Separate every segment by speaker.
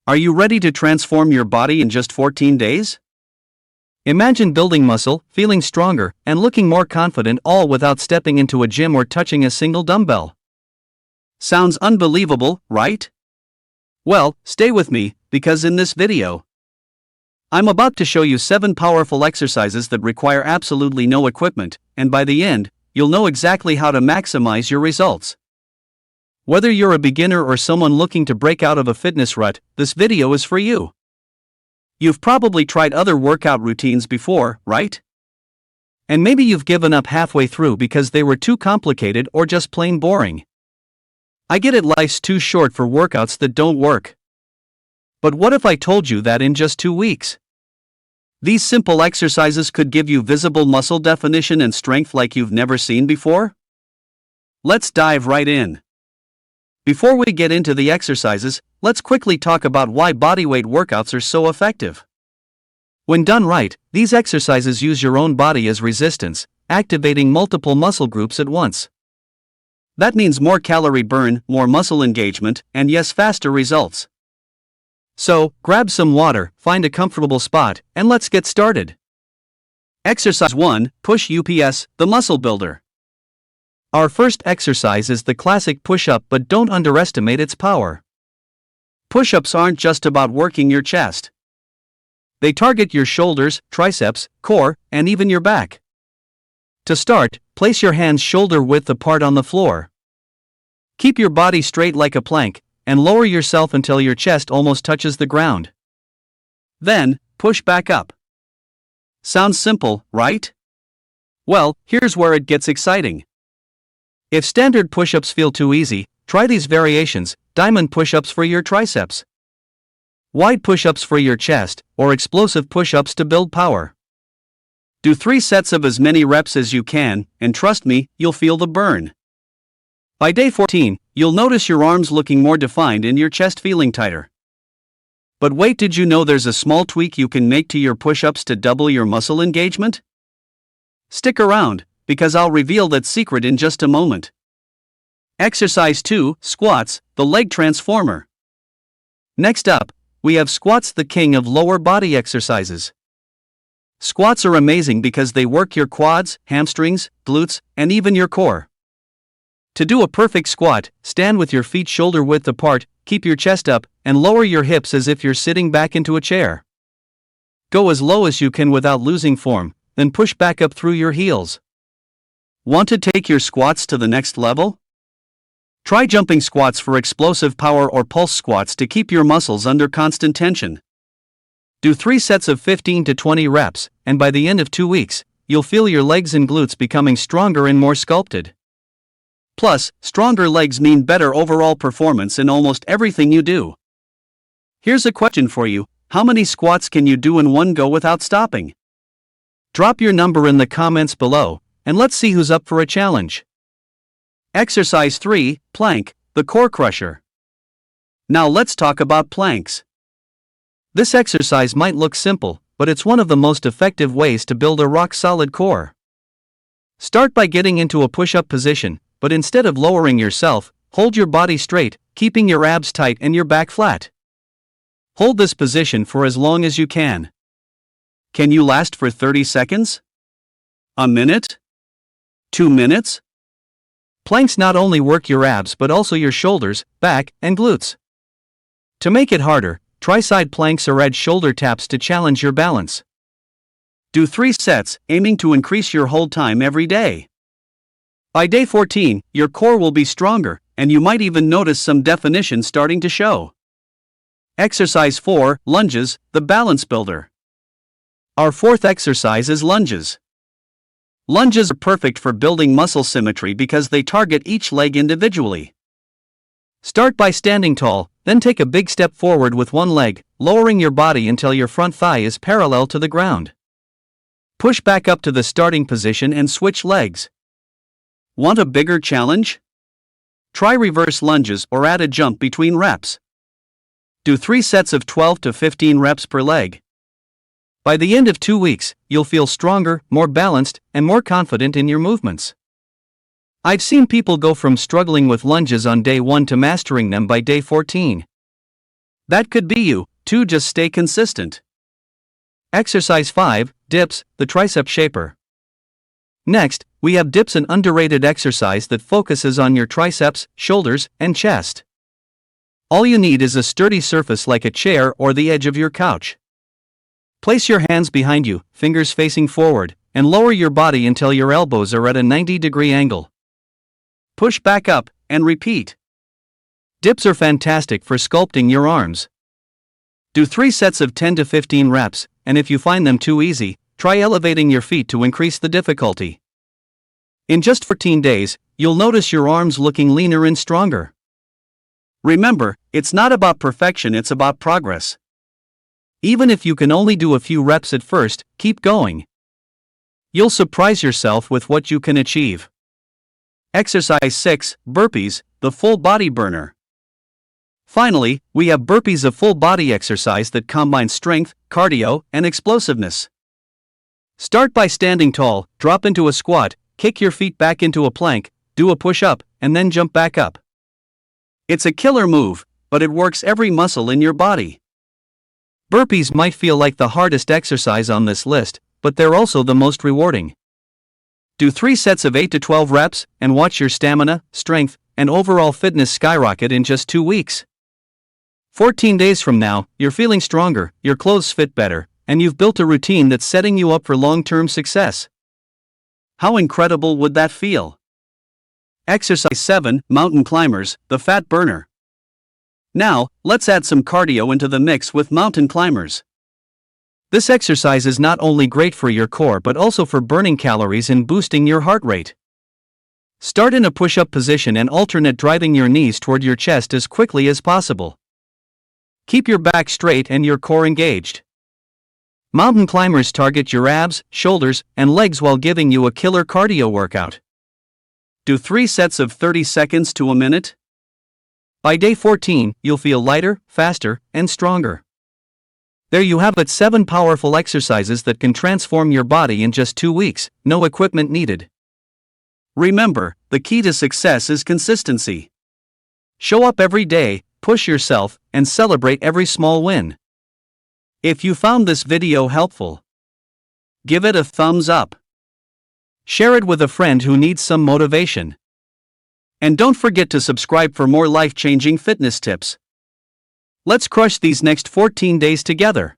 Speaker 1: Are you ready to transform your body in just 14 days? Imagine building muscle, feeling stronger, and looking more confident, all without stepping into a gym or touching a single dumbbell. Sounds unbelievable, right? Well, stay with me, because in this video, I'm about to show you 7 powerful exercises that require absolutely no equipment, and by the end, you'll know exactly how to maximize your results. Whether you're a beginner or someone looking to break out of a fitness rut, this video is for you. You've probably tried other workout routines before, right? And maybe you've given up halfway through because they were too complicated or just plain boring. I get it, life's too short for workouts that don't work. But what if I told you that in just 2 weeks? These simple exercises could give you visible muscle definition and strength like you've never seen before? Let's dive right in. Before we get into the exercises, let's quickly talk about why bodyweight workouts are so effective. When done right, these exercises use your own body as resistance, activating multiple muscle groups at once. That means more calorie burn, more muscle engagement, and yes, faster results. So, grab some water, find a comfortable spot, and let's get started. Exercise 1, Push UPS, the muscle builder. Our first exercise is the classic push-up, but don't underestimate its power. Push-ups aren't just about working your chest. They target your shoulders, triceps, core, and even your back. To start, place your hands shoulder-width apart on the floor. Keep your body straight like a plank, and lower yourself until your chest almost touches the ground. Then, push back up. Sounds simple, right? Well, here's where it gets exciting. If standard push-ups feel too easy, try these variations: diamond push-ups for your triceps, wide push-ups for your chest, or explosive push-ups to build power. Do 3 sets of as many reps as you can, and trust me, you'll feel the burn. By day 14, you'll notice your arms looking more defined and your chest feeling tighter. But wait, did you know there's a small tweak you can make to your push-ups to double your muscle engagement? Stick around, because I'll reveal that secret in just a moment. Exercise 2, Squats, the leg transformer. Next up, we have squats, the king of lower body exercises. Squats are amazing because they work your quads, hamstrings, glutes, and even your core. To do a perfect squat, stand with your feet shoulder width apart, keep your chest up, and lower your hips as if you're sitting back into a chair. Go as low as you can without losing form, then push back up through your heels. Want to take your squats to the next level? Try jumping squats for explosive power or pulse squats to keep your muscles under constant tension. Do 3 sets of 15 to 20 reps, and by the end of 2 weeks, you'll feel your legs and glutes becoming stronger and more sculpted. Plus, stronger legs mean better overall performance in almost everything you do. Here's a question for you: how many squats can you do in one go without stopping? Drop your number in the comments below, and let's see who's up for a challenge. Exercise 3, Plank, the core crusher. Now let's talk about planks. This exercise might look simple, but it's one of the most effective ways to build a rock-solid core. Start by getting into a push-up position, but instead of lowering yourself, hold your body straight, keeping your abs tight and your back flat. Hold this position for as long as you can. Can you last for 30 seconds? A minute? 2 minutes? Planks not only work your abs but also your shoulders, back, and glutes. To make it harder, try side planks or add shoulder taps to challenge your balance. Do 3 sets, aiming to increase your hold time every day. By day 14, your core will be stronger, and you might even notice some definition starting to show. Exercise 4, Lunges, the balance builder. Our fourth exercise is lunges. Lunges are perfect for building muscle symmetry because they target each leg individually. Start by standing tall, then take a big step forward with one leg, lowering your body until your front thigh is parallel to the ground. Push back up to the starting position and switch legs. Want a bigger challenge? Try reverse lunges or add a jump between reps. Do 3 sets of 12 to 15 reps per leg. By the end of 2 weeks, you'll feel stronger, more balanced, and more confident in your movements. I've seen people go from struggling with lunges on day 1 to mastering them by day 14. That could be you, too. Just stay consistent. Exercise 5, dips, the tricep shaper. Next, we have dips, an underrated exercise that focuses on your triceps, shoulders, and chest. All you need is a sturdy surface like a chair or the edge of your couch. Place your hands behind you, fingers facing forward, and lower your body until your elbows are at a 90-degree angle. Push back up, and repeat. Dips are fantastic for sculpting your arms. Do 3 sets of 10 to 15 reps, and if you find them too easy, try elevating your feet to increase the difficulty. In just 14 days, you'll notice your arms looking leaner and stronger. Remember, it's not about perfection, it's about progress. Even if you can only do a few reps at first, keep going. You'll surprise yourself with what you can achieve. Exercise 6, burpees, the full body burner. Finally, we have burpees, a full body exercise that combines strength, cardio, and explosiveness. Start by standing tall, drop into a squat, kick your feet back into a plank, do a push-up, and then jump back up. It's a killer move, but it works every muscle in your body. Burpees might feel like the hardest exercise on this list, but they're also the most rewarding. Do 3 sets of 8 to 12 reps, and watch your stamina, strength, and overall fitness skyrocket in just 2 weeks. 14 days from now, you're feeling stronger, your clothes fit better, and you've built a routine that's setting you up for long-term success. How incredible would that feel? Exercise 7, mountain climbers, the fat burner. Now, let's add some cardio into the mix with mountain climbers. This exercise is not only great for your core but also for burning calories and boosting your heart rate. Start in a push-up position and alternate driving your knees toward your chest as quickly as possible. Keep your back straight and your core engaged. Mountain climbers target your abs, shoulders, and legs while giving you a killer cardio workout. Do 3 sets of 30 seconds to a minute. By day 14, you'll feel lighter, faster, and stronger. There you have it, 7 powerful exercises that can transform your body in just 2 weeks, no equipment needed. Remember, the key to success is consistency. Show up every day, push yourself, and celebrate every small win. If you found this video helpful, give it a thumbs up. Share it with a friend who needs some motivation. And don't forget to subscribe for more life-changing fitness tips. Let's crush these next 14 days together.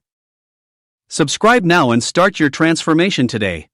Speaker 1: Subscribe now and start your transformation today.